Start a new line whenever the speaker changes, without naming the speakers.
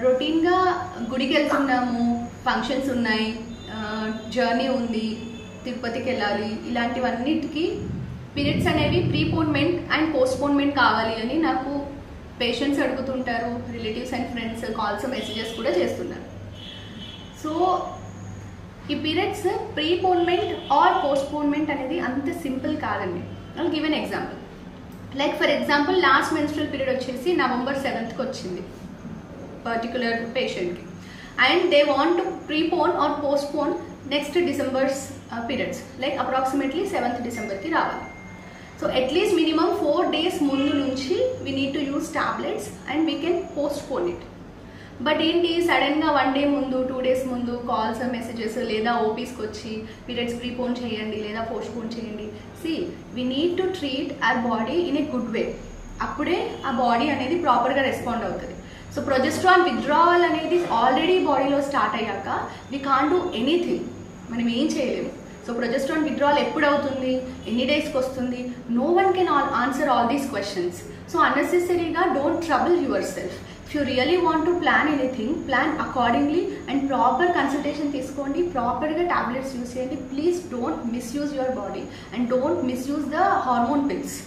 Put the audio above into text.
రొటీన్గా గుడికి వెళ్తున్నాము, ఫంక్షన్స్ ఉన్నాయి, జర్నీ ఉంది, తిరుపతికి వెళ్ళాలి, ఇలాంటివన్నిటికీ పీరియడ్స్ అనేవి ప్రీపోన్మెంట్ అండ్ పోస్ట్పోన్మెంట్ కావాలి అని నాకు పేషెంట్స్ అడుగుతుంటారు, relatives and friends calls messages కూడా చేస్తున్నారు. సో ఈ పీరియడ్స్ ప్రీపోన్మెంట్ ఆర్ పోస్ట్పోన్మెంట్ అనేది అంత సింపుల్ కాదండి. I'll give an example. Like for example last menstrual period వచ్చేసి November 7th వచ్చింది పర్టికులర్ పేషెంట్కి, and they want to prepone or postpone next December's periods, like approximately 7th Decemberకి రావాలి. So at least minimum 4 days ముందు నుంచి we need to use tablets and we can postpone it. But ఏంటి, సడన్గా 1 day ముందు 2 days ముందు calls messages లేదా ఓపీస్కి వచ్చి పీరియడ్స్ ప్రీపోన్ చేయండి లేదా పోస్ట్పోన్ చేయండి. C we need to treat our body in a good way. అప్పుడే ఆ బాడీ అనేది ప్రాపర్గా రెస్పాండ్ అవుతుంది. సో ప్రొజెస్ట్రాన్ విత్డ్రావల్ అనేది ఆల్రెడీ బాడీలో స్టార్ట్ అయ్యాక వీ కాంట్ డూ ఎనీథింగ్, మనం ఏం చేయలేము. సో ప్రొజెస్ట్రాన్ విత్డ్రావల్ ఎప్పుడు అవుతుంది, ఎన్ని డేస్కి వస్తుంది, no one can answer all these questions. So అన్నెసెసరీగా don't trouble yourself. If you really want to plan anything, plan accordingly and proper consultation తీసుకోండి, ప్రాపర్గా టాబ్లెట్స్ యూస్ చేయండి. Please don't misuse your body and don't misuse the hormone pills.